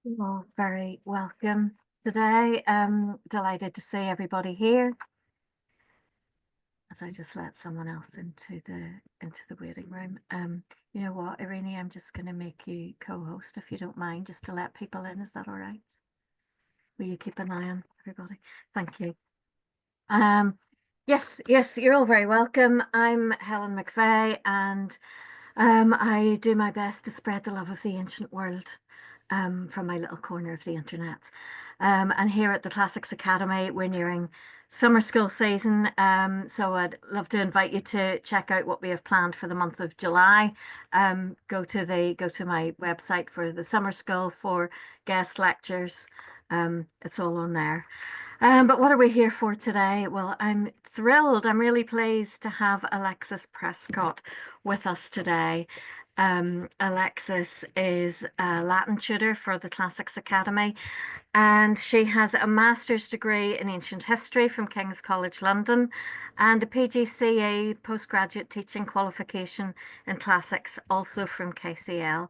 Well, very welcome today. Delighted to see everybody here. As I just let someone else into the waiting room. You know what, Irene, I'm just going to make you co-host if you don't mind, just to let people in. Is that all right? Will you keep an eye on everybody? Thank you. Um, yes, you're all very welcome. I'm Helen McVeigh, and I do my best to spread the love of the ancient world from my little corner of the internet. And here at the Classics Academy, we're nearing summer school season. So I'd love to invite you to check out what we have planned for the month of July. Go to my website for the summer school for guest lectures. It's all on there. But what are we here for today? Well, I'm thrilled. I'm really pleased to have Alexis Prescott with us today. Alexis is a Latin tutor for the Classics Academy, and she has a master's degree in ancient history from King's College London and a PGCE postgraduate teaching qualification in classics also from KCL.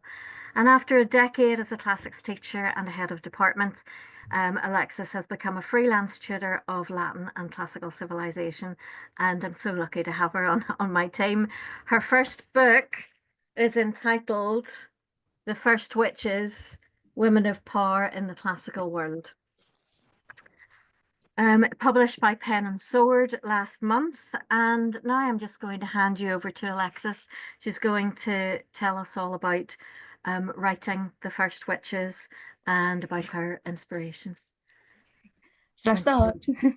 And after a decade as a classics teacher and a head of department, Alexis has become a freelance tutor of Latin and classical civilization, and I'm so lucky to have her on my team. Her first book is entitled The First Witches, Women of Power in the Classical World. Published by Pen and Sword last month. And now I'm just going to hand you over to Alexis. She's going to tell us all about writing The First Witches and about her inspiration. Should I Thank start? you.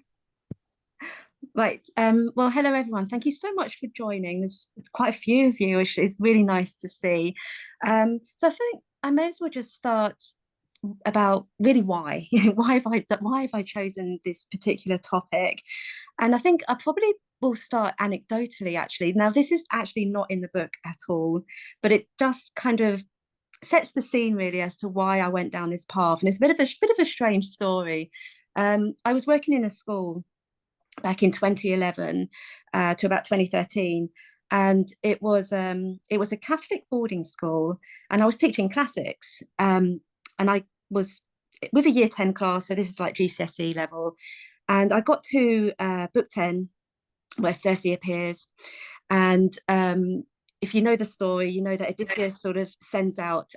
Right. Well, hello everyone. Thank you so much for joining. There's quite a few of you, which is really nice to see. So I think I may as well just start about really why. Why have I chosen this particular topic? And I think I probably will start anecdotally, actually. Now, this is actually not in the book at all, but it just kind of sets the scene really as to why I went down this path. And it's a bit of a strange story. I was working in a school back in 2011 to about 2013, and it was a Catholic boarding school, and I was teaching classics, and I was with a year 10 class, so this is like GCSE level, and I got to book 10 where Circe appears, and if you know the story, you know that Odysseus sort of sends out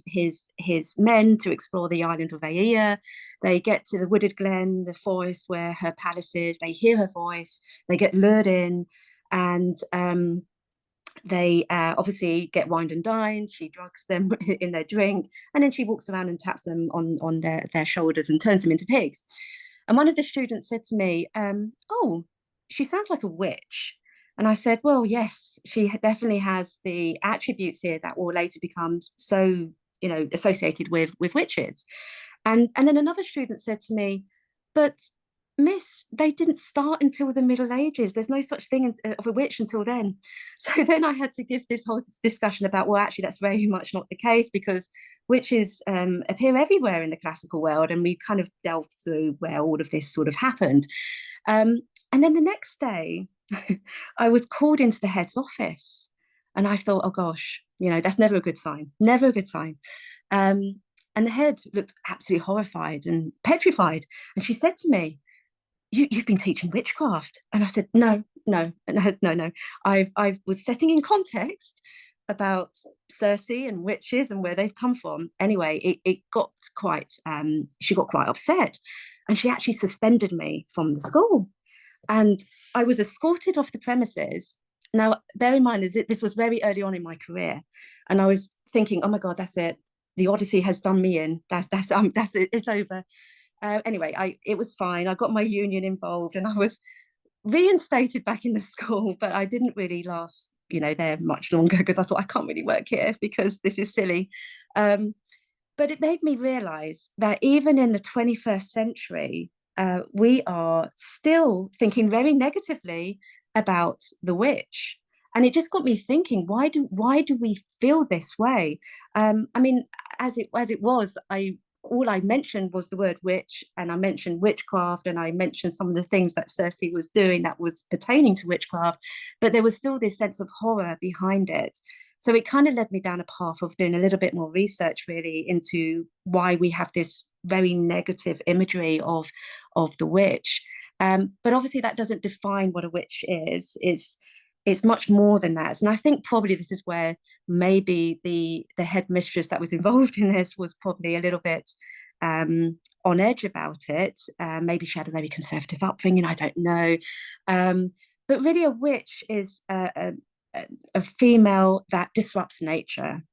his men to explore the island of Aeaea. They get to the wooded glen, the forest where her palace is. They hear her voice. They get lured in, and they obviously get wined and dined. She drugs them in their drink, and then she walks around and taps them on their shoulders and turns them into pigs. And one of the students said to me, "Oh, she sounds like a witch." And I said, "Well, yes, she definitely has the attributes here that will later become so, associated with witches." And then another student said to me, "But Miss, they didn't start until the Middle Ages. There's no such thing of a witch until then." So then I had to give this whole discussion about, well, actually, that's very much not the case, because witches appear everywhere in the classical world, and we kind of delved through where all of this sort of happened. Um, and then the next day, I was called into the head's office, and I thought, oh gosh, that's never a good sign, never a good sign. Um, and the head looked absolutely horrified and petrified. And she said to me, you've been teaching witchcraft. And I said, no, no, no, no, no. I was setting in context about Circe and witches and where they've come from. Anyway, it got quite, she got quite upset, and she actually suspended me from the school. And I was escorted off the premises. Now, bear in mind, this was very early on in my career, and I was thinking, oh my God, that's it. The Odyssey has done me in. That's it. It's over. Anyway, it was fine. I got my union involved, and I was reinstated back in the school, but I didn't really last, there much longer, because I thought I can't really work here because this is silly. Um, but it made me realize that even in the 21st century, we are still thinking very negatively about the witch. And it just got me thinking, why do we feel this way? I mean, as it was, all I mentioned was the word witch, and I mentioned witchcraft, and I mentioned some of the things that Circe was doing that was pertaining to witchcraft, but there was still this sense of horror behind it. So it kind of led me down a path of doing a little bit more research really into why we have this very negative imagery of the witch. But obviously that doesn't define what a witch is. It's much more than that. And I think probably this is where maybe the headmistress that was involved in this was probably a little bit on edge about it. Maybe she had a very conservative upbringing, I don't know. But really a witch is a female that disrupts nature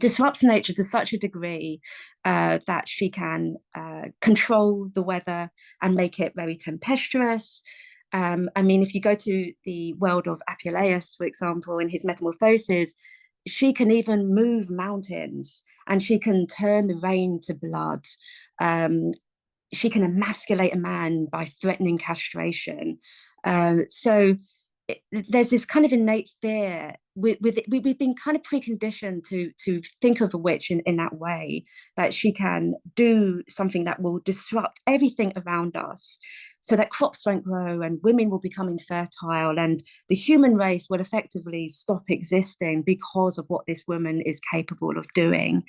to such a degree that she can control the weather and make it very tempestuous. I mean, if you go to the world of Apuleius, for example, in his Metamorphoses, she can even move mountains and she can turn the rain to blood. She can emasculate a man by threatening castration. So there's this kind of innate fear we've been kind of preconditioned to think of a witch in that way, that she can do something that will disrupt everything around us so that crops won't grow and women will become infertile and the human race will effectively stop existing because of what this woman is capable of doing.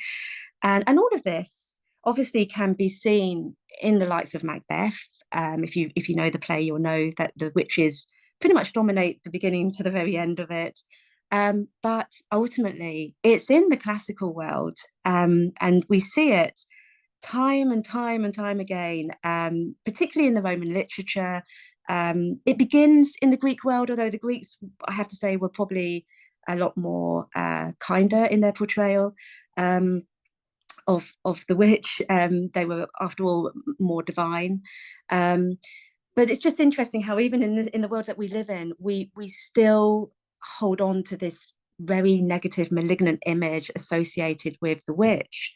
And all of this obviously can be seen in the likes of Macbeth. If you know the play, you'll know that the witches pretty much dominate the beginning to the very end of it. But ultimately, it's in the classical world, and we see it time and time and time again, particularly in the Roman literature. It begins in the Greek world, although the Greeks, I have to say, were probably a lot more kinder in their portrayal of the witch. They were, after all, more divine. But it's just interesting how even in the world that we live in, we still hold on to this very negative, malignant image associated with the witch.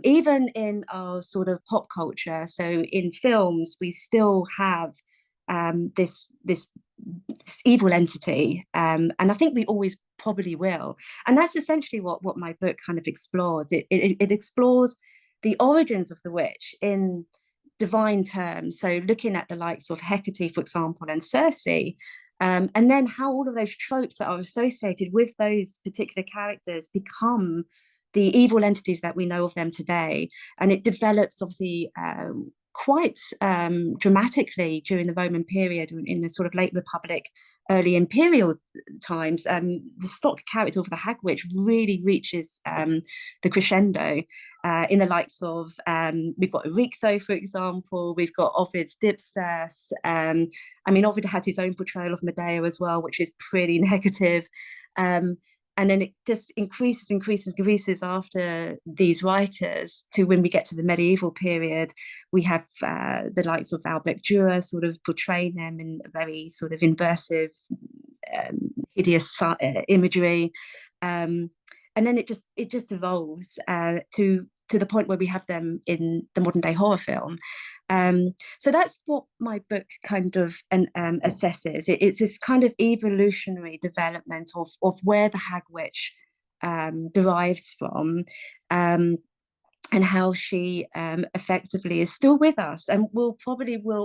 Even in our sort of pop culture, so in films, we still have this evil entity, and I think we always probably will. And that's essentially what my book kind of explores. It explores the origins of the witch in divine terms. So looking at the likes of Hecate, for example, and Circe, and then how all of those tropes that are associated with those particular characters become the evil entities that we know of them today. And it develops, obviously, quite dramatically during the Roman period, in the sort of late Republic, early Imperial times. The stock character of the Hag Witch really reaches the crescendo in the likes of, we've got Erictho, for example, we've got Ovid's Dipsas. I mean, Ovid has his own portrayal of Medea as well, which is pretty negative. And then it just increases after these writers to when we get to the medieval period. We have the likes of Albrecht Dürer sort of portraying them in a very sort of inversive, hideous imagery. And then it just evolves to the point where we have them in the modern day horror film. So that's what my book kind of assesses. It's this kind of evolutionary development of where the Hag Witch derives from, and how she effectively is still with us and will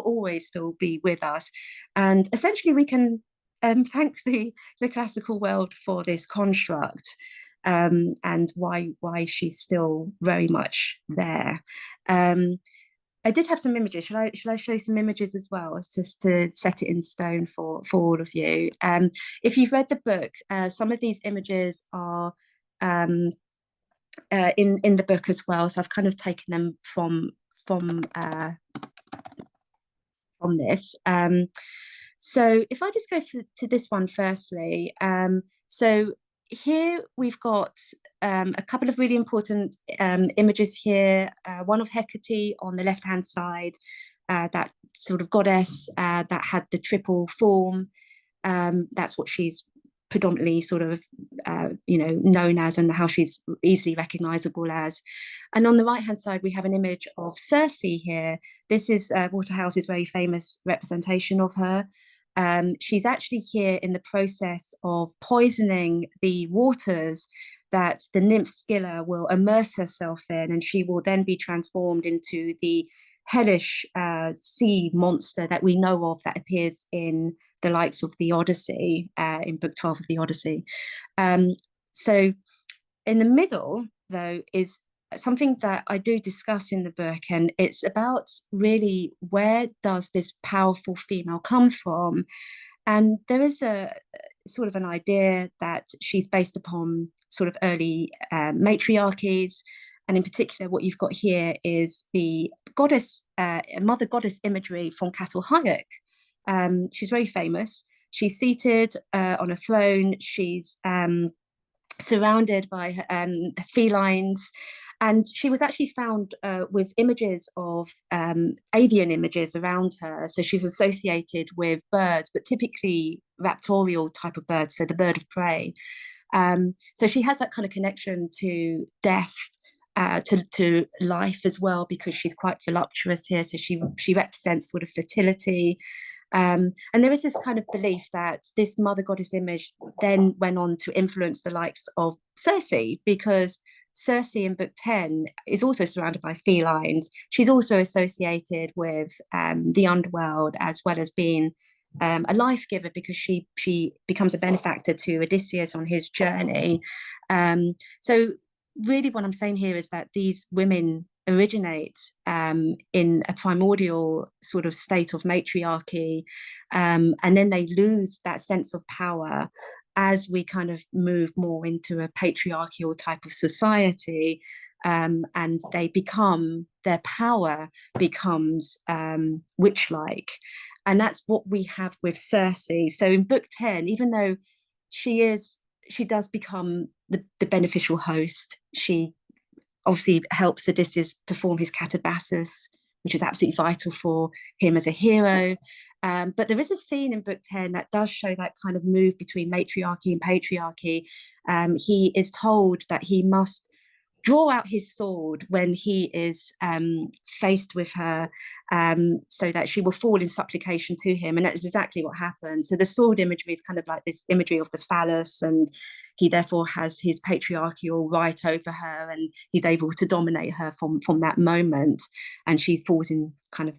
always still be with us. And essentially we can thank the classical world for this construct, and why she's still very much there. I did have some images. Should I show you some images as well, just to set it in stone for all of you? If you've read the book, some of these images are in the book as well. So I've kind of taken them from this. So if I just go to this one firstly, so here we've got a couple of really important images here. One of Hecate on the left-hand side, that sort of goddess that had the triple form. That's what she's predominantly sort of known as, and how she's easily recognizable as. And on the right-hand side, we have an image of Circe here. This is Waterhouse's very famous representation of her. She's actually here in the process of poisoning the waters that the nymph Scylla will immerse herself in, and she will then be transformed into the hellish sea monster that we know of, that appears in the likes of the Odyssey, in book 12 of the Odyssey. So in the middle, though, is something that I do discuss in the book, and it's about really where does this powerful female come from? And there is a sort of an idea that she's based upon sort of early matriarchies. And in particular, what you've got here is the goddess, mother goddess imagery from Cattle Hayek. She's very famous. She's seated on a throne. She's surrounded by felines. And she was actually found with images of avian images around her. So she was associated with birds, but typically raptorial type of birds, so the bird of prey. So she has that kind of connection to death, to life as well, because she's quite voluptuous here. So she represents sort of fertility. And there is this kind of belief that this mother goddess image then went on to influence the likes of Circe, because Circe in book 10 is also surrounded by felines. She's also associated with the underworld, as well as being a life giver, because she becomes a benefactor to Odysseus on his journey. So really what I'm saying here is that these women originate in a primordial sort of state of matriarchy, and then they lose that sense of power as we kind of move more into a patriarchal type of society, and their power becomes witch-like. And that's what we have with Circe. So in book 10, even though she does become the beneficial host, she obviously helps Odysseus perform his catabasis, which is absolutely vital for him as a hero. But there is a scene in book 10 that does show that kind of move between matriarchy and patriarchy. He is told that he must draw out his sword when he is faced with her, so that she will fall in supplication to him. And that is exactly what happens. So the sword imagery is kind of like this imagery of the phallus, and he therefore has his patriarchal right over her, and he's able to dominate her from that moment. And she falls in kind of,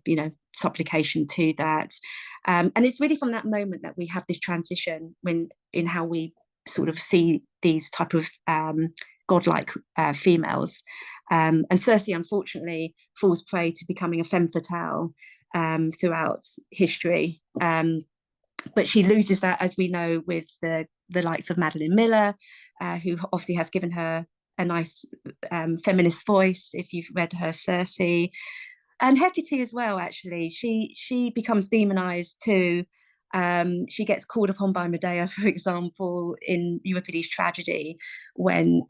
supplication to that. And it's really from that moment that we have this transition in how we sort of see these type of godlike females. And Circe, unfortunately, falls prey to becoming a femme fatale throughout history. But she loses that, as we know, with the likes of Madeline Miller, who obviously has given her a nice feminist voice, if you've read her Circe. And Hecate as well, actually. She becomes demonized too. She gets called upon by Medea, for example, in Euripides' tragedy, when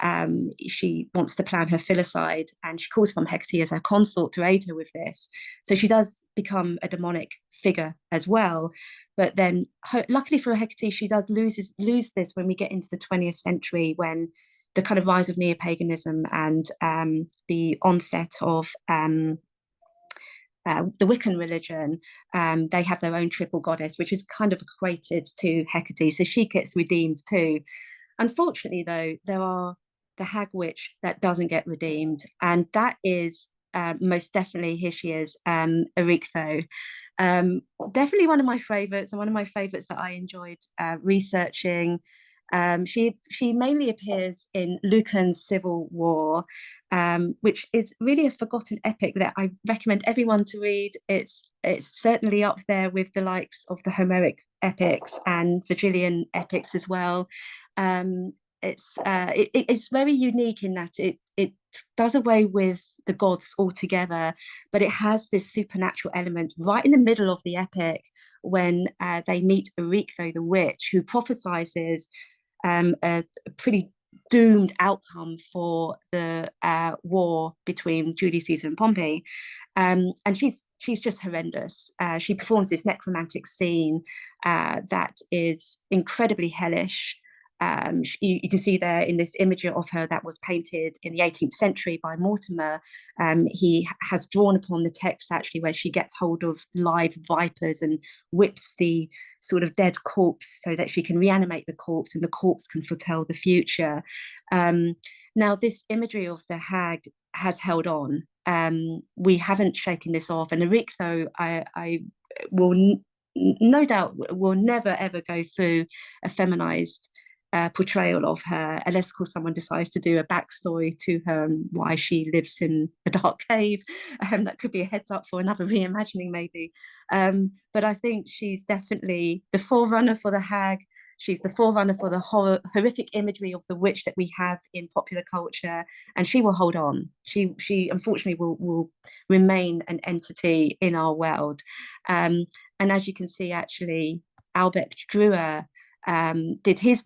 she wants to plan her filicide, and she calls upon Hecate as her consort to aid her with this. So she does become a demonic figure as well. But then, luckily for Hecate, she does lose this when we get into the 20th century, when the kind of rise of neo-paganism and the onset of the Wiccan religion, they have their own triple goddess, which is kind of equated to Hecate. So she gets redeemed too. Unfortunately, though, there are the hag witch that doesn't get redeemed, and that is most definitely, here she is, Erictho. Definitely one of my favorites, and one of my favorites that I enjoyed researching. She mainly appears in Lucan's Civil War, which is really a forgotten epic that I recommend everyone to read. It's certainly up there with the likes of the Homeric epics and Virgilian epics as well. It's very unique in that it does away with the gods altogether, but it has this supernatural element right in the middle of the epic, when they meet Erictho the witch, who prophesizes a pretty doomed outcome for the war between Julius Caesar and Pompey. And she's just horrendous. She performs this necromantic scene that is incredibly hellish. You can see there in this image of her that was painted in the 18th century by Mortimer. He has drawn upon the text actually, where she gets hold of live vipers and whips the sort of dead corpse so that she can reanimate the corpse, and the corpse can foretell the future. Now, this imagery of the hag has held on. We haven't shaken this off, and Erictho, I will no doubt will never ever go through a feminized portrayal of her, unless of course someone decides to do a backstory to her and why she lives in a dark cave. That could be a heads up for another reimagining maybe. But I think she's definitely the forerunner for the hag. She's the forerunner for the horrific imagery of the witch that we have in popular culture, and she will hold on. She unfortunately will remain an entity in our world. And as you can see, actually, Albrecht Dürer did his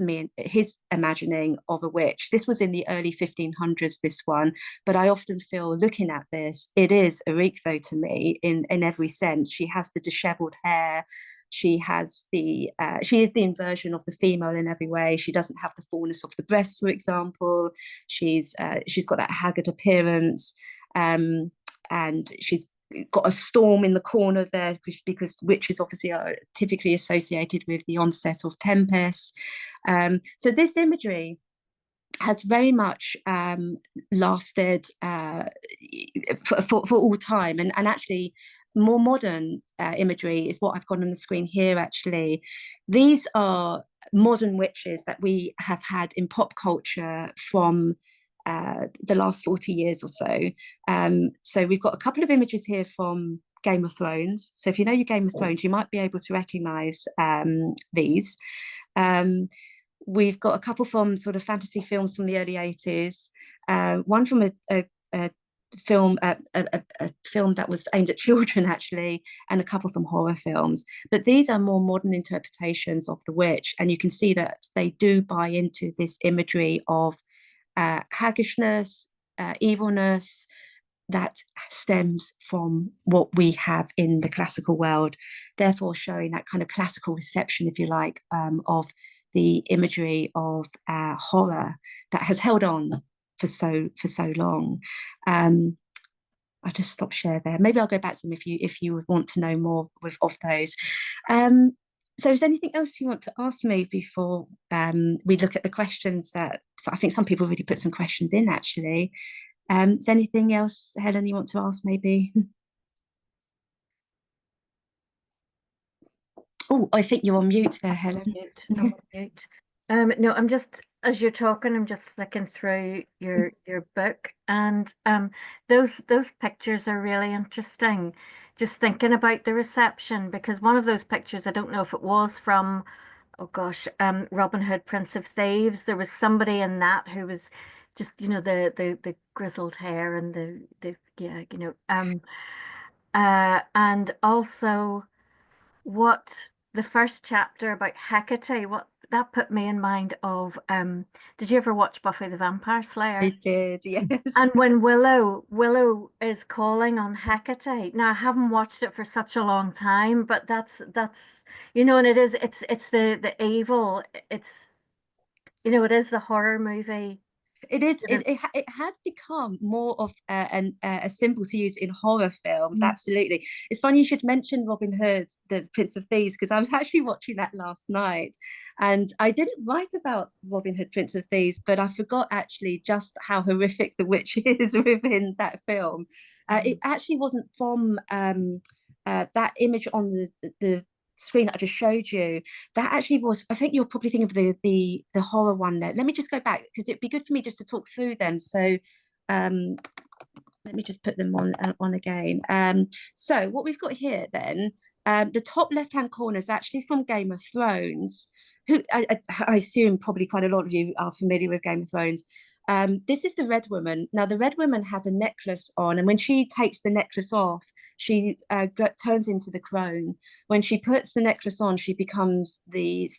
imagining of a witch. This was in the early 1500s, this one, but I often feel looking at this, it is Erico to me in every sense. She has the disheveled hair. She has she is the inversion of the female in every way. She doesn't have the fullness of the breast, for example. She's got that haggard appearance, and she's got a storm in the corner there because witches obviously are typically associated with the onset of tempests. So this imagery has very much lasted for all time, and actually more modern imagery is what I've got on the screen here. Actually, these are modern witches that we have had in pop culture from the last 40 years or so. So we've got a couple of images here from Game of Thrones. So if you know your Game of Thrones, you might be able to recognize these. We've got a couple from sort of fantasy films from the early 80s, one from a film that was aimed at children actually, and a couple from horror films. But these are more modern interpretations of the witch, and you can see that they do buy into this imagery of haggishness, evilness that stems from what we have in the classical world, therefore showing that kind of classical reception, if you like, of the imagery of horror that has held on for so long. I'll just stop share there. Maybe I'll go back to them if you would want to know more of those. So is there anything else you want to ask me before we look at the questions so I think some people really put some questions in actually. Is there anything else, Helen, you want to ask maybe? Oh, I think you're on mute there, Helen. I'm on mute. No, I'm just, as you're talking, I'm just flicking through your book, and those pictures are really interesting. Just thinking about the reception, because one of those pictures, I don't know if it was from, oh gosh, Robin Hood, Prince of Thieves. There was somebody in that who was just, the grizzled hair and the yeah, and also what the first chapter about Hecate, what that put me in mind of did you ever watch Buffy the Vampire Slayer? I did, yes. And when Willow is calling on Hecate. Now I haven't watched it for such a long time, but that's and it's the evil, it is the horror movie. It is. It has become more of a symbol to use in horror films. Absolutely. It's funny you should mention Robin Hood, the Prince of Thieves, because I was actually watching that last night, and I didn't write about Robin Hood, Prince of Thieves, but I forgot actually just how horrific the witch is within that film. It actually wasn't from that image on the screen that I just showed you. That actually was, I think you're probably thinking of the horror one there. Let me just go back because it'd be good for me just to talk through them. So let me just put them on again. So what we've got here then, the top left hand corner is actually from Game of Thrones, who I assume probably quite a lot of you are familiar with Game of Thrones. This is the Red Woman. Now the Red Woman has a necklace on, and when she takes the necklace off, she turns into the crone. When she puts the necklace on, she becomes the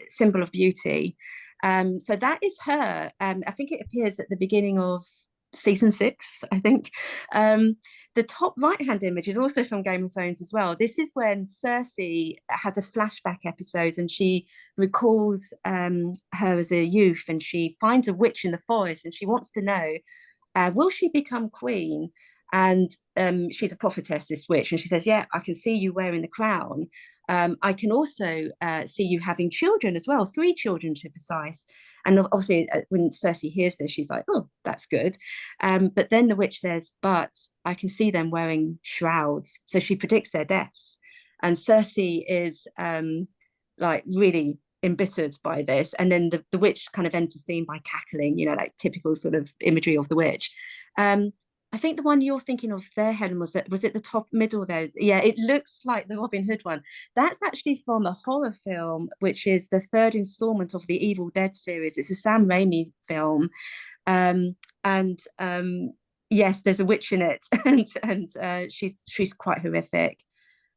symbol of beauty. So that is her. I think it appears at the beginning of season 6, I think. The top right-hand image is also from Game of Thrones as well. This is when Cersei has a flashback episode, and she recalls her as a youth, and she finds a witch in the forest, and she wants to know, will she become queen? And she's a prophetess, this witch, and she says, yeah, I can see you wearing the crown. I can also see you having children as well, 3 children to be precise. And obviously when Cersei hears this, she's like, oh, that's good. But then the witch says, but I can see them wearing shrouds. So she predicts their deaths. And Cersei is like really embittered by this. And then the witch kind of ends the scene by cackling, like typical sort of imagery of the witch. I think the one you're thinking of there, Helen, was it the top middle there? Yeah, it looks like the Robin Hood one. That's actually from a horror film, which is the third installment of the Evil Dead series. It's a Sam Raimi film. And yes, there's a witch in it, and she's quite horrific.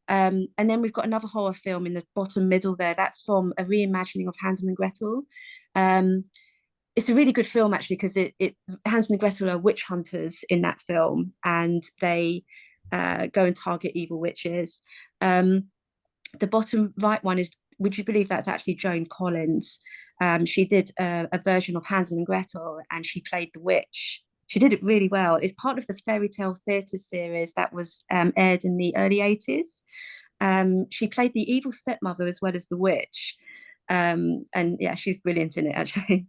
And then we've got another horror film in the bottom middle there. That's from a reimagining of Hansel and Gretel. It's a really good film actually, because it Hansel and Gretel are witch hunters in that film, and they go and target evil witches. The bottom right one is, would you believe that's actually Joan Collins? She did a version of Hansel and Gretel, and she played the witch. She did it really well. It's part of the fairy tale theatre series that was aired in the early 80s. She played the evil stepmother as well as the witch. And yeah, she's brilliant in it, actually.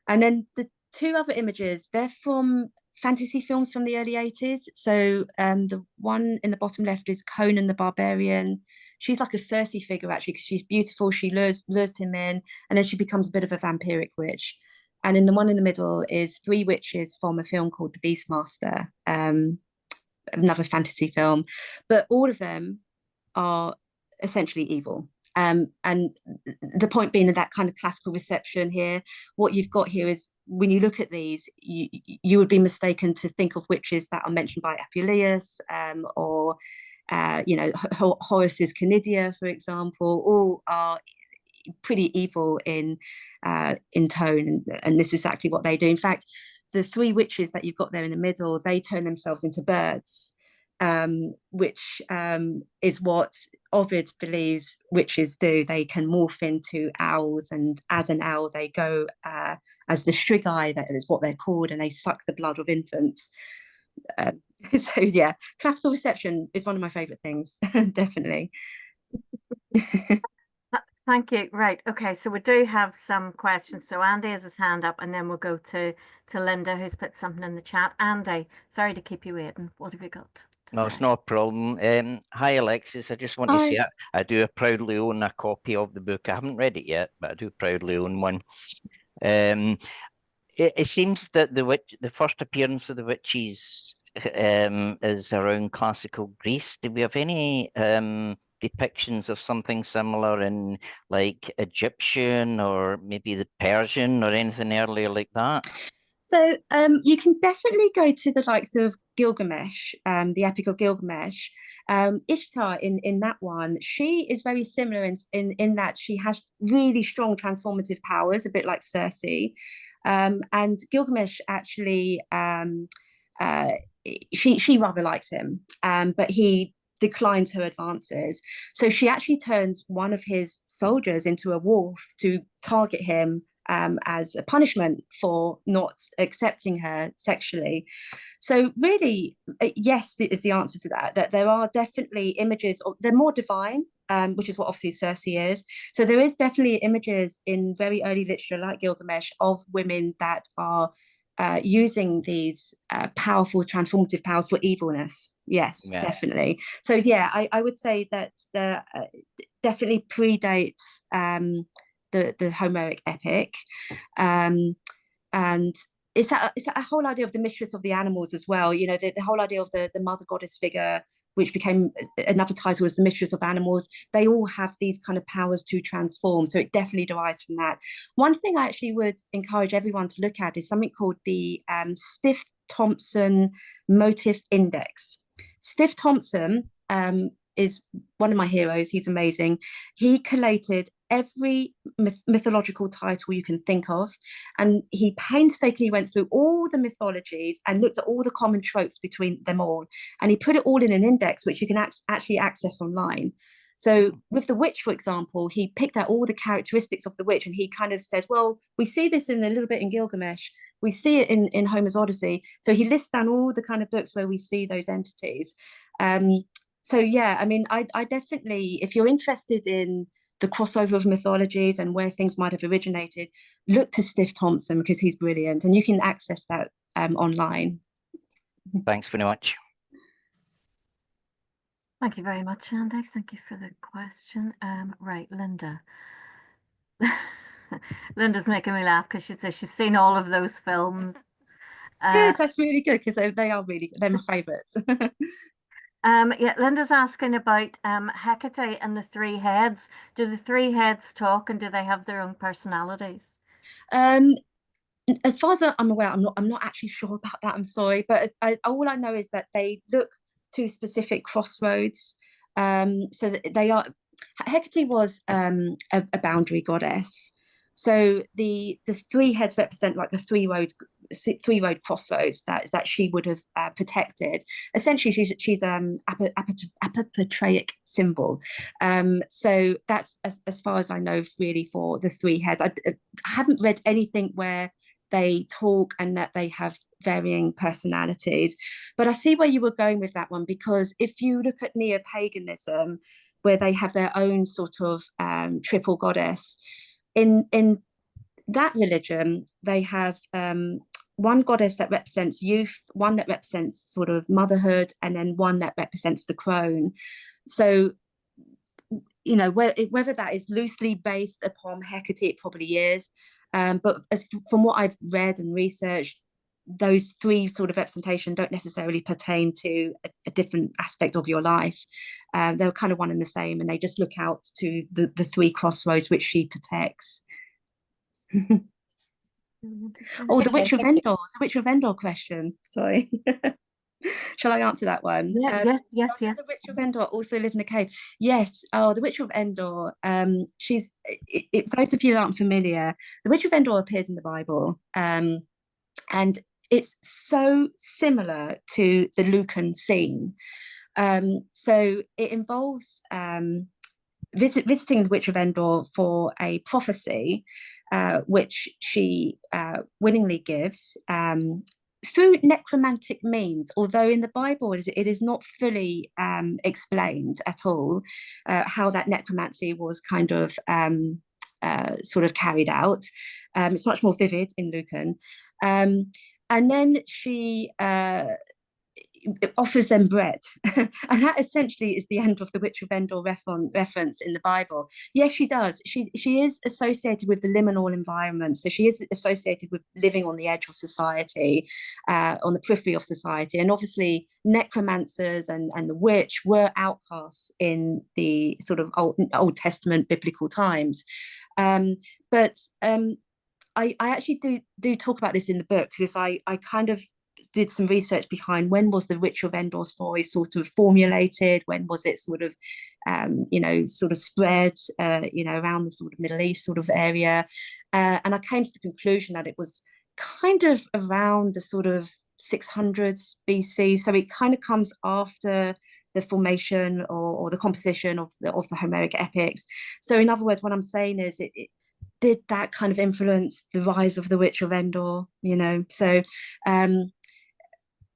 And then the two other images, they're from fantasy films from the early 80s. So the one in the bottom left is Conan the Barbarian. She's like a Circe figure, actually, because she's beautiful. She lures him in, and then she becomes a bit of a vampiric witch. And then the one in the middle is three witches from a film called The Beastmaster, another fantasy film. But all of them are essentially evil. And the point being that kind of classical reception here, what you've got here is, when you look at these, you would be mistaken to think of witches that are mentioned by Apuleius, or Horace's Canidia, for example. All are pretty evil in tone, and this is exactly what they do. In fact, the three witches that you've got there in the middle, they turn themselves into birds, which is what Ovid believes witches do. They can morph into owls, and as an owl, they go as the strigai, that is what they're called, and they suck the blood of infants. So yeah, classical reception is one of my favorite things, definitely. Thank you. Right. Okay. So we do have some questions. So Andy has his hand up, and then we'll go to Linda, who's put something in the chat. Andy, sorry to keep you waiting. What have you got to No, say? it's not a problem. Hi, Alexis. I just want to say I do proudly own a copy of the book. I haven't read it yet, but I do proudly own one. It seems that the first appearance of the witches is around classical Greece. Do we have any depictions of something similar in like Egyptian or maybe the Persian or anything earlier like that? So you can definitely go to the likes of Gilgamesh, the Epic of Gilgamesh. Ishtar in that one, she is very similar in that she has really strong transformative powers, a bit like Circe. And Gilgamesh actually, she rather likes him, but he declines her advances. So she actually turns one of his soldiers into a wolf to target him, as a punishment for not accepting her sexually. So really, yes, is the answer to that. That there are definitely images. They're more divine, which is what obviously Circe is. So there is definitely images in very early literature, like Gilgamesh, of women that are using these powerful transformative powers for evilness. Yes, Yeah. definitely. So yeah, I would say that the definitely predates the Homeric epic, and it's that whole idea of the mistress of the animals as well. The whole idea of the mother goddess figure, which became another title as the mistress of animals. They all have these kind of powers to transform, so it definitely derives from that. One thing I actually would encourage everyone to look at is something called the Stiff Thompson Motif Index. Stiff Thompson is one of my heroes. He's amazing. He collated every mythological title you can think of, and he painstakingly went through all the mythologies and looked at all the common tropes between them all, and he put it all in an index which you can actually access online. So with the witch, for example, he picked out all the characteristics of the witch, and he kind of says, well, we see this in a little bit in Gilgamesh, we see it in Homer's Odyssey. So he lists down all the kind of books where we see those entities. So yeah, I mean, I definitely, if you're interested in the crossover of mythologies and where things might have originated, look to Stiff Thompson, because he's brilliant, and you can access that online. Thanks very much. Thank you very much, Andy. Thank you for the question. Right, Linda. Linda's making me laugh because she says she's seen all of those films. Good, that's really good because they are really good. They're my favourites. Yeah, Linda's asking about Hecate and the three heads. Do the three heads talk and do they have their own personalities? um, as far as I'm aware, I'm not actually sure about that. I'm sorry, but all I know is that they look to specific crossroads. So that they are. Hecate was a boundary goddess. So the three heads represent like the three road crossroads that she would have protected. Essentially, she's apopatraic symbol. So that's as far as I know, really, for the three heads. I haven't read anything where they talk and that they have varying personalities. But I see where you were going with that one, because if you look at neo-paganism, where they have their own sort of triple goddess, in that religion, they have one goddess that represents youth, one that represents sort of motherhood, and then one that represents the crone. So, you know, whether that is loosely based upon Hecate, it probably is. But from what I've read and researched, those three sort of representation don't necessarily pertain to a different aspect of your life. They're kind of one and the same, and they just look out to the three crossroads which she protects. Oh, the Witch of Endor. The Witch of Endor question. Sorry. Shall I answer that one? Yeah, yes. The Witch of Endor also live in a cave. Yes. Oh, the Witch of Endor. She's. Those of you that aren't familiar, the Witch of Endor appears in the Bible, and it's so similar to the Lucan scene. So it involves visiting the Witch of Endor for a prophecy, which she willingly gives through necromantic means, although in the Bible it is not fully explained at all how that necromancy was kind of sort of carried out. It's much more vivid in Lucan. And then she offers them bread. And that essentially is the end of the Witch of Endor reference in the Bible. Yes, she does. She is associated with the liminal environment. So she is associated with living on the edge of society, on the periphery of society. And obviously necromancers and the witch were outcasts in the sort of Old Testament biblical times. But I actually do talk about this in the book, because I kind of did some research behind when was the Witch of Endor story sort of formulated, when was it sort of sort of spread around the sort of Middle East sort of area, and I came to the conclusion that it was kind of around the sort of 600s BC, so it kind of comes after the formation or the composition of the Homeric epics. So in other words, what I'm saying is it did that kind of influence the rise of the Witch of Endor, so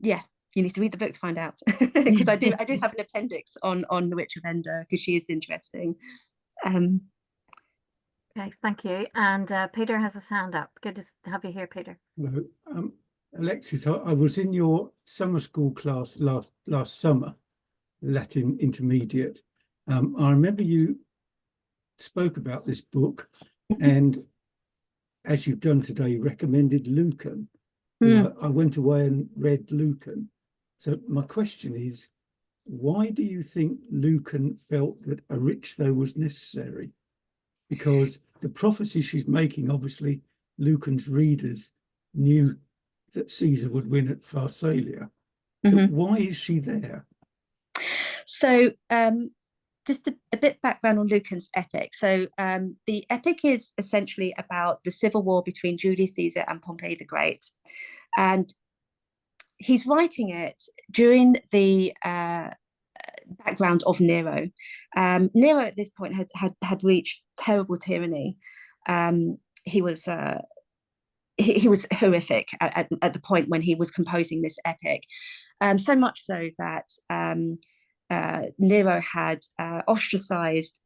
yeah, you need to read the book to find out, because I do have an appendix on the Witch of Endor, because she is interesting. Okay, thank you. And Peter has his hand up. Good to have you here, Peter. Hello. Alexis, I was in your summer school class last summer, Latin intermediate. I remember you spoke about this book, and as you've done today, recommended Lucan. I went away and read Lucan. So my question is, why do you think Lucan felt that Eryxtho was necessary? Because the prophecy she's making, obviously, Lucan's readers knew that Caesar would win at Pharsalia. So why is she there? So just a bit background on Lucan's epic. So the epic is essentially about the civil war between Julius Caesar and Pompey the Great. And he's writing it during the background of Nero. Nero at this point had reached terrible tyranny. He was horrific at the point when he was composing this epic. So much so that Nero had ostracized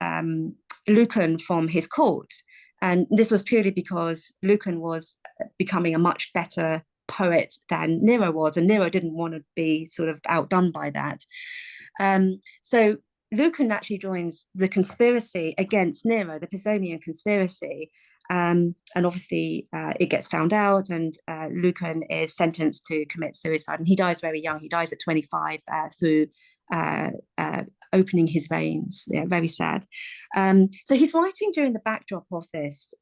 Lucan from his court. And this was purely because Lucan was becoming a much better poet than Nero was, and Nero didn't want to be sort of outdone by that. So Lucan actually joins the conspiracy against Nero, the Pisonian conspiracy. And obviously it gets found out, and Lucan is sentenced to commit suicide, and he dies very young. He dies at 25 through opening his veins. Yeah, very sad. So he's writing during the backdrop of this.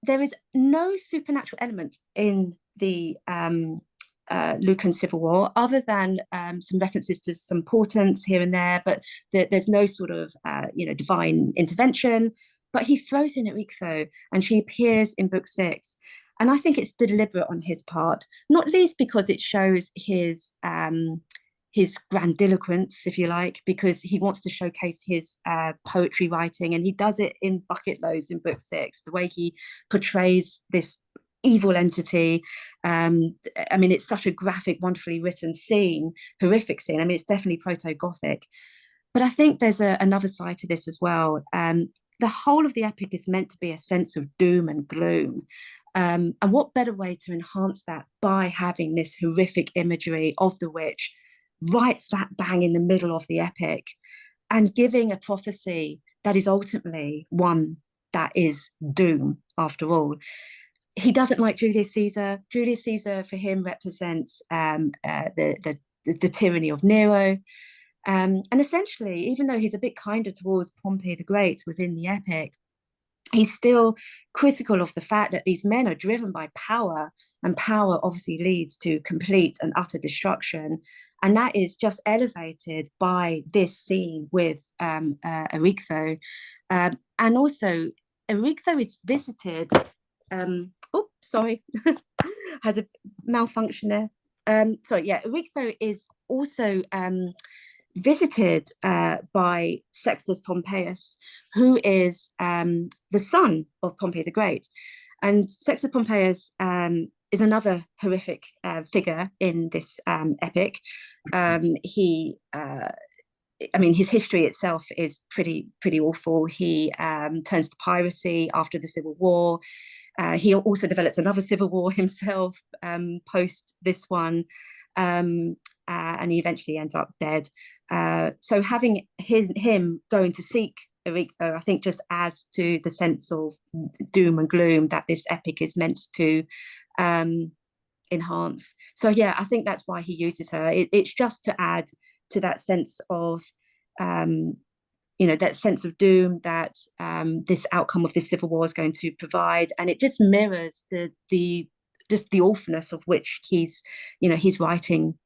There is no supernatural element in the Lucan Civil War, other than some references to some portents here and there, but there's no sort of divine intervention. But he throws in Erictho, and she appears in book 6. And I think it's deliberate on his part, not least because it shows his grandiloquence, if you like, because he wants to showcase his poetry writing, and he does it in bucket loads in book 6, the way he portrays this evil entity. I mean, it's such a graphic, wonderfully written scene, horrific scene. I mean, it's definitely proto-Gothic. But I think there's another side to this as well. The whole of the epic is meant to be a sense of doom and gloom. And what better way to enhance that by having this horrific imagery of the witch right slap bang in the middle of the epic, and giving a prophecy that is ultimately one that is doom after all. He doesn't like Julius Caesar. Julius Caesar for him represents the tyranny of Nero. And essentially, even though he's a bit kinder towards Pompey the Great within the epic, he's still critical of the fact that these men are driven by power, and power obviously leads to complete and utter destruction. And that is just elevated by this scene with Erictho. And also, Erictho is visited. Sorry, had a malfunction there. Erictho is also visited by Sextus Pompeius, who is the son of Pompey the Great. And Sextus Pompeius is another horrific figure in this epic. His history itself is pretty awful. He turns to piracy after the Civil War. He also develops another civil war himself post this one. And he eventually ends up dead. So having him going to seek Erictho, I think, just adds to the sense of doom and gloom that this epic is meant to enhance. So yeah, I think that's why he uses her. It's just to add to that sense of that sense of doom that this outcome of this civil war is going to provide, and it just mirrors the awfulness of which he's writing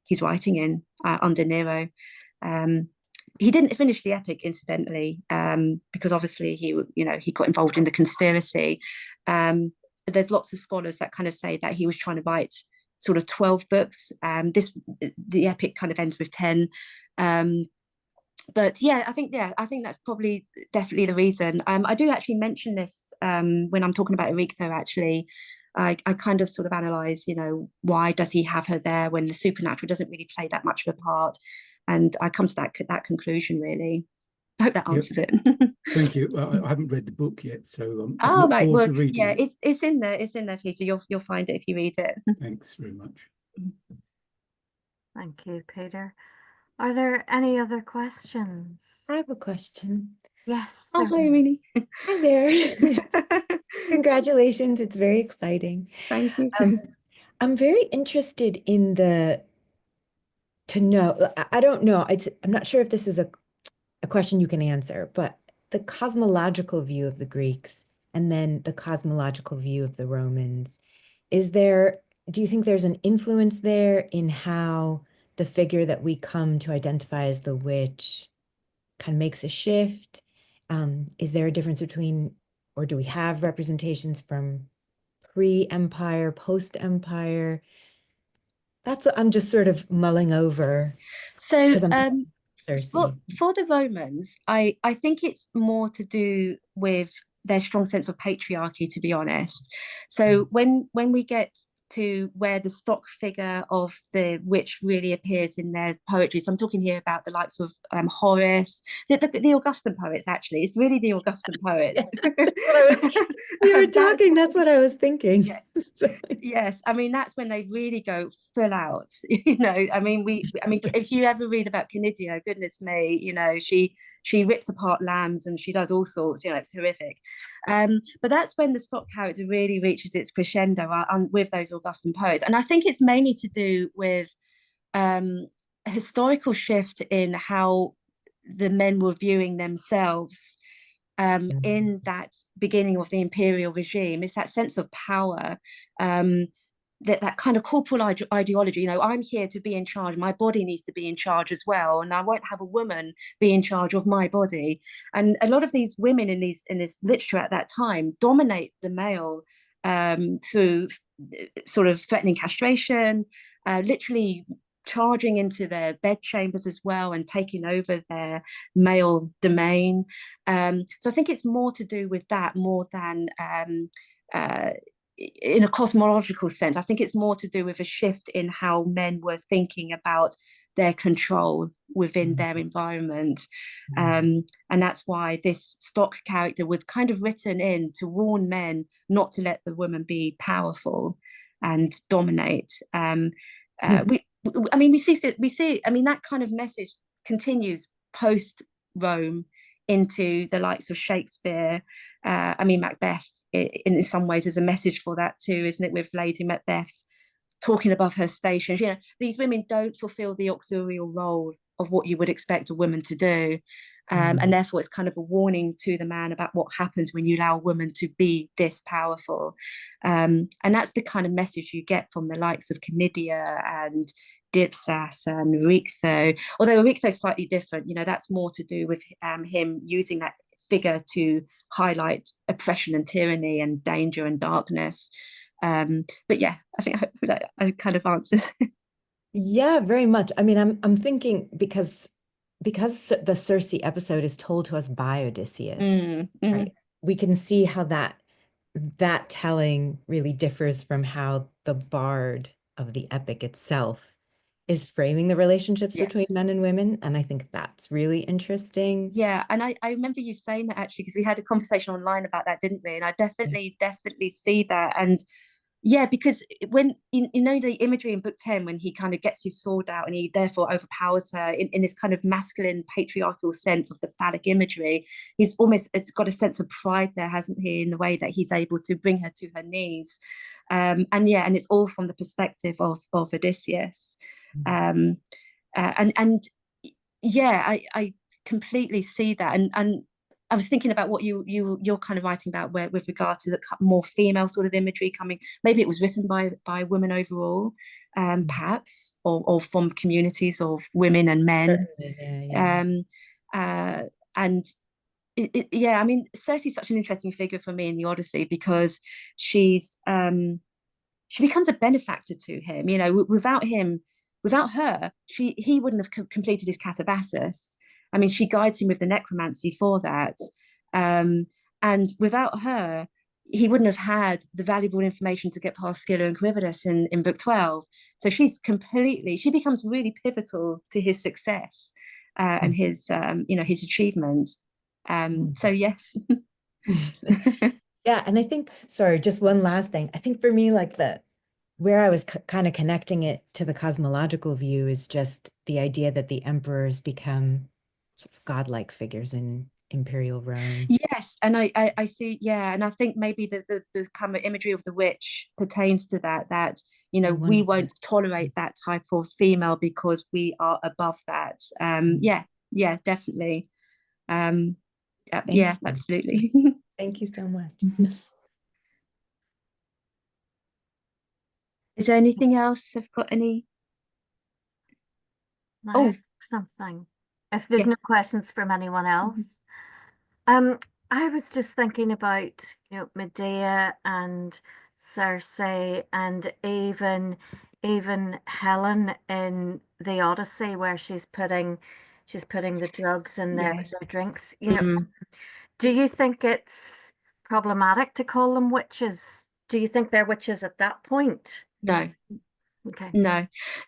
in under Nero. He didn't finish the epic, incidentally, because obviously he got involved in the conspiracy. There's lots of scholars that kind of say that he was trying to write sort of 12 books. The epic kind of ends with 10. But yeah, I think that's probably definitely the reason. I do actually mention this when I'm talking about Erictho. Actually, I kind of sort of analyze, why does he have her there when the supernatural doesn't really play that much of a part, and I come to that conclusion, really. I hope that answers it. Thank you. I haven't read the book yet, so I oh look right, forward well, to reading yeah, it. it's in there, Peter. You'll find it if you read it. Thanks very much. Thank you, Peter. Are there any other questions? I have a question. Yes. Oh, hi, Irene. Hi there. Congratulations. It's very exciting. Thank you. I'm very interested in to know, I don't know, I'm not sure if this is a question you can answer, but the cosmological view of the Greeks and then the cosmological view of the Romans, do you think there's an influence there in how the figure that we come to identify as the witch kind of makes a shift? Is there a difference between, or do we have representations from pre-empire, post-empire? That's what I'm just sort of mulling over. So for the Romans, I think it's more to do with their strong sense of patriarchy, to be honest. So when we get to where the stock figure of the witch really appears in their poetry. So I'm talking here about the likes of Horace, the Augustan poets, actually. It's really the Augustan poets. You were talking, that's what I was thinking. Yes. Yes, I mean, that's when they really go full out. You know, I mean, if you ever read about Canidia, goodness me, you know, she rips apart lambs and she does all sorts, you know, it's horrific. But that's when the stock character really reaches its crescendo with those Augustan poets. And I think it's mainly to do with a historical shift in how the men were viewing themselves in that beginning of the imperial regime. Is that sense of power, that kind of corporal ideology. You know, I'm here to be in charge, my body needs to be in charge as well, and I won't have a woman be in charge of my body. And a lot of these women in this literature at that time dominate the male through sort of threatening castration, literally charging into their bedchambers as well and taking over their male domain. So I think it's more to do with that more than in a cosmological sense. I think it's more to do with a shift in how men were thinking about their control within their environment. And that's why this stock character was kind of written in to warn men not to let the woman be powerful and dominate. We see, I mean, that kind of message continues post Rome into the likes of Shakespeare. I mean, Macbeth, in some ways, is a message for that too, isn't it? With Lady Macbeth talking above her station. You know, these women don't fulfill the auxiliary role of what you would expect a woman to do. And therefore, it's kind of a warning to the man about what happens when you allow a woman to be this powerful. And that's the kind of message you get from the likes of Canidia and Dipsas and Erichtho. Although Erichtho is slightly different, you know, that's more to do with him using that figure to highlight oppression and tyranny and danger and darkness. But yeah, I think I kind of answered. Yeah, very much. I mean, I'm thinking because the Circe episode is told to us by Odysseus, right? We can see how that telling really differs from how the bard of the epic itself is framing the relationships between men and women. And I think that's really interesting. Yeah, and I remember you saying that actually, because we had a conversation online about that, didn't we? And I definitely see that. And yeah, because when you know the imagery in book 10, when he kind of gets his sword out and he therefore overpowers her in this kind of masculine patriarchal sense of the phallic imagery, it's got a sense of pride there, hasn't he, in the way that he's able to bring her to her knees. And it's all from the perspective of Odysseus. I completely see that. And I was thinking about what you're kind of writing about, where with regard to the more female sort of imagery coming. Maybe it was written by women overall, perhaps, or from communities of women and men. And I mean, Circe is such an interesting figure for me in the Odyssey, because she becomes a benefactor to him. You know, without her, he wouldn't have completed his Catabasis. I mean, she guides him with the necromancy for that. And without her, he wouldn't have had the valuable information to get past Scylla and Charybdis in book 12. So she becomes really pivotal to his success and his achievement. So yes. Yeah, and I think, sorry, just one last thing. I think for me, like where I was kind of connecting it to the cosmological view is just the idea that the emperors become sort of godlike figures in imperial Rome. Yes, and I see, yeah, and I think maybe the kind of imagery of the witch pertains to that, you know, we won't tolerate that type of female because we are above that. Yeah, definitely. Yeah, absolutely. Thank you so much. Is there anything else? I've got any? Something. If there's no questions from anyone else. I was just thinking about, you know, Medea and Circe and even Helen in the Odyssey, where she's putting the drugs in their drinks. You know, do you think it's problematic to call them witches? Do you think they're witches at that point? No. Okay.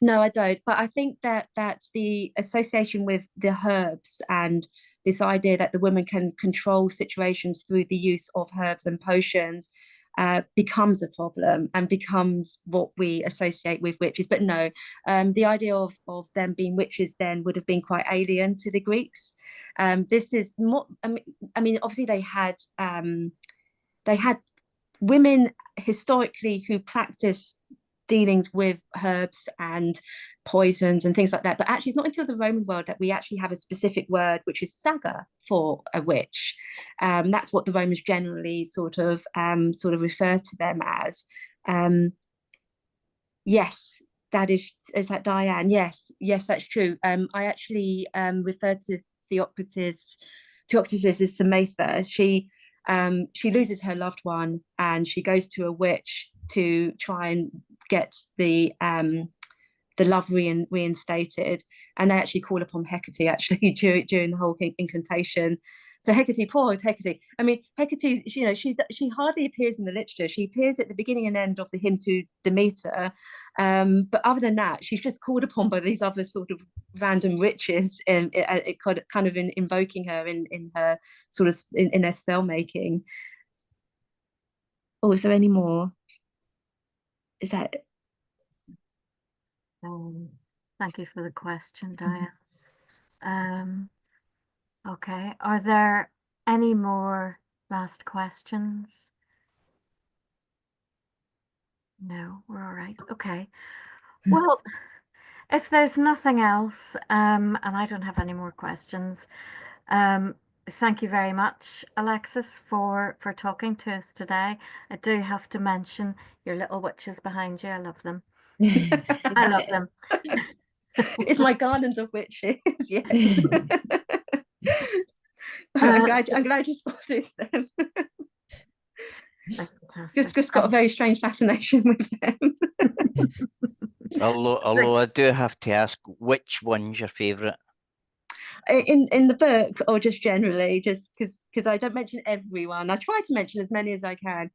No, I don't. But I think that that's the association with the herbs and this idea that the woman can control situations through the use of herbs and potions becomes a problem and becomes what we associate with witches. But no, the idea of them being witches then would have been quite alien to the Greeks. This is more. I mean, obviously they had women historically who practiced dealings with herbs and poisons and things like that. But actually, it's not until the Roman world that we actually have a specific word, which is saga, for a witch. That's what the Romans generally sort of refer to them as. Yes, that is that Diane? Yes, that's true. I actually refer to Theocritus as Samatha. She loses her loved one and she goes to a witch to try and get the love reinstated, and they actually call upon Hecate actually during the whole incantation. So Hecate, poor old Hecate. I mean, Hecate, she hardly appears in the literature. She appears at the beginning and end of the hymn to Demeter, but other than that, she's just called upon by these other sort of random witches, and it kind of invoking her in her sort of in their spell making. Oh, is there any more? Is that? Thank you for the question, Diane. Okay, are there any more last questions? No, we're all right. Okay. Well, if there's nothing else, and I don't have any more questions, thank you very much, Alexis, for talking to us today. I do have to mention your little witches behind you. I love them. I love them. It's my garland of witches. Yes. I'm glad you spotted them. Just got a very strange fascination with them. Although I do have to ask, which one's your favourite? In the book, or just generally, just because I don't mention everyone. I try to mention as many as I can.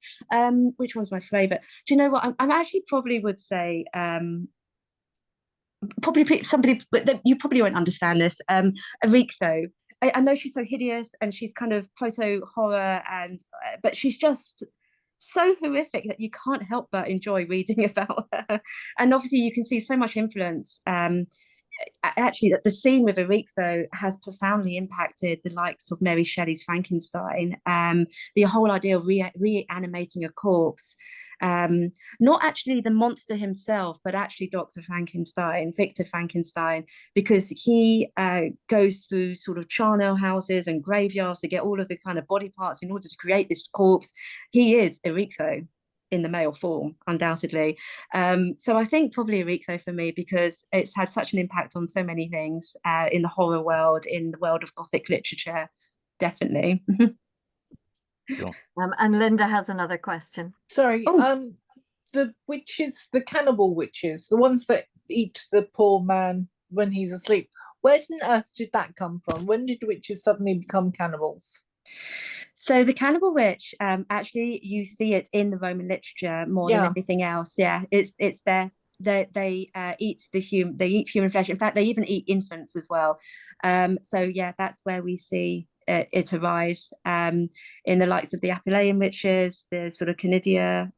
Which one's my favourite? Do you know what? I'm actually probably would say probably somebody, but you probably won't understand this. Aretho. I know she's so hideous and she's kind of proto horror, and but she's just so horrific that you can't help but enjoy reading about her. And obviously, you can see so much influence. Actually, that the scene with Aretho has profoundly impacted the likes of Mary Shelley's Frankenstein. The whole idea of reanimating a corpse, not actually the monster himself, but actually Dr. Frankenstein, Victor Frankenstein, because he goes through sort of charnel houses and graveyards to get all of the kind of body parts in order to create this corpse. He is Aretho in the male form, undoubtedly. So I think probably Aretho for me, because it's had such an impact on so many things in the horror world, in the world of Gothic literature, definitely. Cool. And Linda has another question. Sorry, the witches, the cannibal witches, the ones that eat the poor man when he's asleep, where on earth did that come from? When did witches suddenly become cannibals? So the cannibal witch, actually, you see it in the Roman literature more than anything else. Yeah, it's there. They eat they eat human flesh. In fact, they even eat infants as well. So yeah, that's where we see it arise in the likes of the Appuleian witches, the sort of Canidia,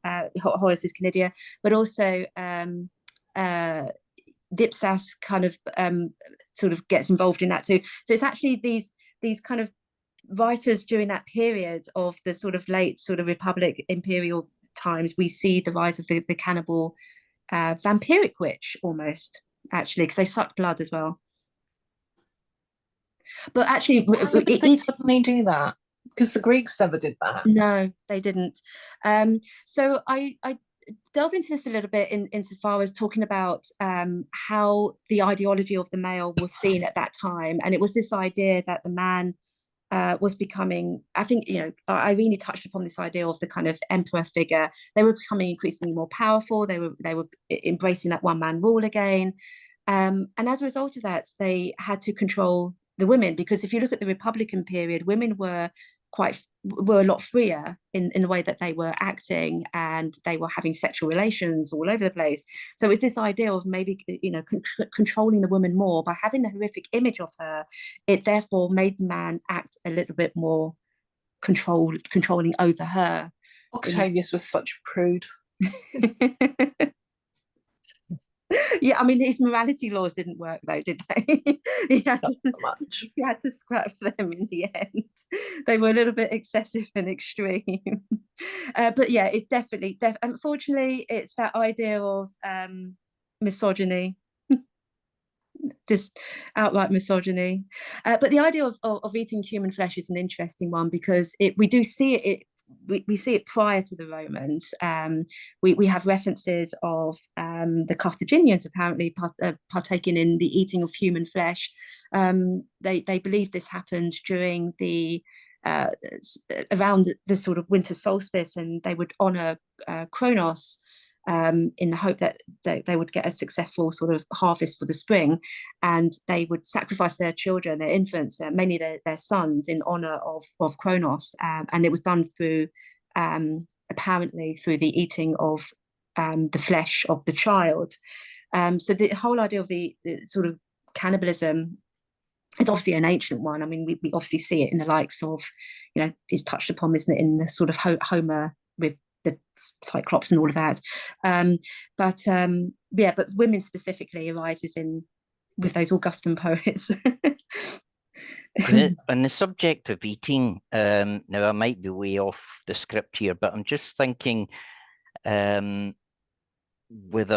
Horace's Canidia, but also Dipsas kind of sort of gets involved in that too. So it's actually these kind of writers during that period of the sort of late sort of Republic imperial times, we see the rise of the cannibal vampiric witch almost, actually, because they suck blood as well. But actually, why did they suddenly do that? Because the Greeks never did that. No, they didn't. So I delve into this a little bit insofar as talking about how the ideology of the male was seen at that time, and it was this idea that the man was becoming, I think, Irene touched upon this idea of the kind of emperor figure. They were becoming increasingly more powerful. They were embracing that one man rule again, and as a result of that, they had to control the women, because if you look at the Republican period, women were were a lot freer in the way that they were acting, and they were having sexual relations all over the place. So it's this idea of maybe, you know, controlling the woman more by having a horrific image of her. It therefore made the man act a little bit more controlling over her. Octavius was such a prude. Yeah, I mean, his morality laws didn't work though, did they? he had Not to, so much. he had to scrap them in the end. They were a little bit excessive and extreme. But yeah, it's definitely, unfortunately, it's that idea of misogyny, just outright misogyny. But the idea of eating human flesh is an interesting one, because we do see it. We see it prior to the Romans. We have references of the Carthaginians apparently partaking in the eating of human flesh. They believe this happened during the around the sort of winter solstice, and they would honor Kronos in the hope that they would get a successful sort of harvest for the spring, and they would sacrifice their children, their infants, mainly their sons, in honor of Kronos, and it was done through apparently through the eating of the flesh of the child. So the whole idea of the sort of cannibalism, it's obviously an ancient one. I mean, we obviously see it in the likes of, you know, it's touched upon, isn't it, in the sort of Homer with the Cyclops and all of that. But women specifically arises in with those Augustan poets. On the subject of eating, now I might be way off the script here, but I'm just thinking, with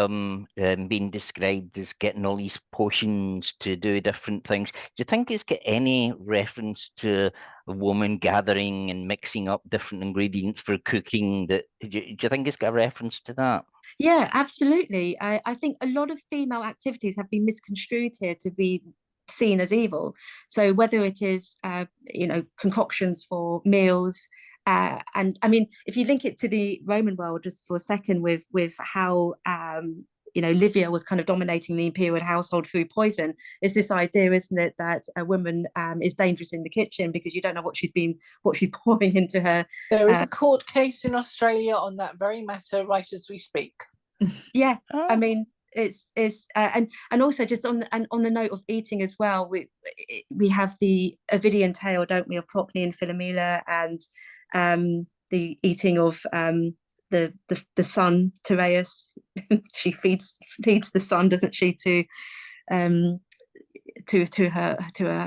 being described as getting all these potions to do different things, do you think it's got any reference to a woman gathering and mixing up different ingredients for cooking? Do you think it's got a reference to that? Yeah, absolutely. I think a lot of female activities have been misconstrued here to be seen as evil. So whether it is, you know, concoctions for meals, and I mean, if you link it to the Roman world just for a second, with how you know, Livia was kind of dominating the imperial household through poison, it's this idea, isn't it, that a woman is dangerous in the kitchen because you don't know what she's pouring into her. There is a court case in Australia on that very matter right as we speak. Yeah, I mean, it's and also just on the note of eating as well, we have the Ovidian tale, don't we, of Procne and Philomela, and the eating of the son Tereus. She feeds the son, doesn't she, to her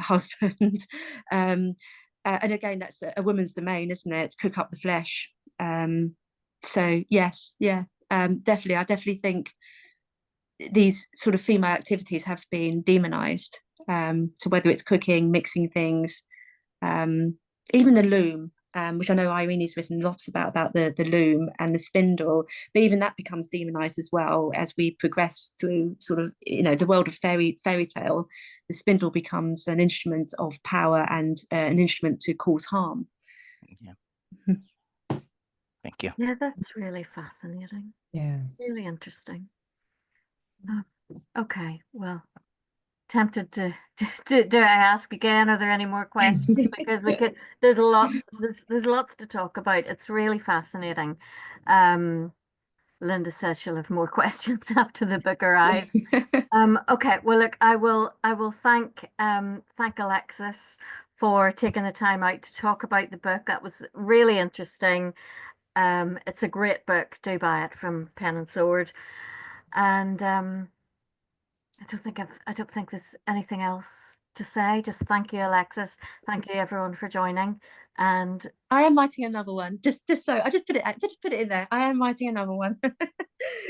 husband. And again, that's a woman's domain, isn't it, to cook up the flesh. So yes, yeah, definitely. I definitely think these sort of female activities have been demonized. So whether it's cooking, mixing things, even the loom, which I know Irene's written lots about the loom and the spindle, but even that becomes demonized as well as we progress through sort of, you know, the world of fairy tale. The spindle becomes an instrument of power and an instrument to cause harm. Yeah. Thank you. Yeah, that's really fascinating. Yeah. Really interesting. Okay, well, tempted to do I ask again? Are there any more questions? Because we could. There's lots to talk about. It's really fascinating. Linda says she'll have more questions after the book arrives. Okay, well, look, I will thank Alexis for taking the time out to talk about the book. That was really interesting. It's a great book. Do buy it from Pen and Sword. And I don't think there's anything else to say. Just thank you, Alexis. Thank you, everyone, for joining. And I am writing another one. Just so I just put it in there. I am writing another one. If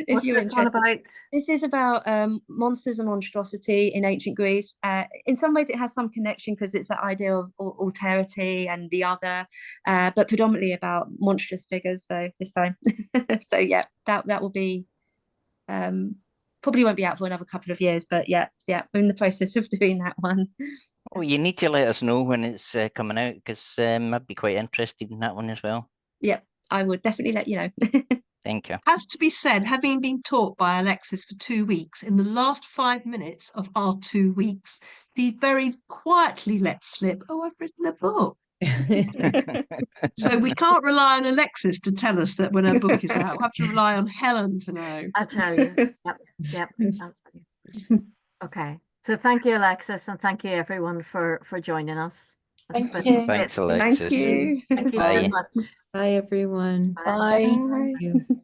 what's you're this one interested. about? This is about monsters and monstrosity in ancient Greece. In some ways, it has some connection because it's that idea of alterity and the other, but predominantly about monstrous figures, though, this time. So yeah, that will be probably won't be out for another couple of years, but yeah, we're in the process of doing that one. Oh, you need to let us know when it's coming out, because I'd be quite interested in that one as well. Yeah, I would definitely let you know. Thank you. Has to be said, having been taught by Alexis for 2 weeks, in the last 5 minutes of our 2 weeks, he very quietly let slip, "Oh, I've written a book." So we can't rely on Alexis to tell us that when her book is out. We'll have to rely on Helen to know. I'll tell you. Yep, I'll tell you. Okay. So thank you, Alexis, and thank you everyone for joining us. That's Thank been you. Thanks, great. Alexis. Thank you. Thank you Bye. so much. Bye, everyone. Bye. Thank you.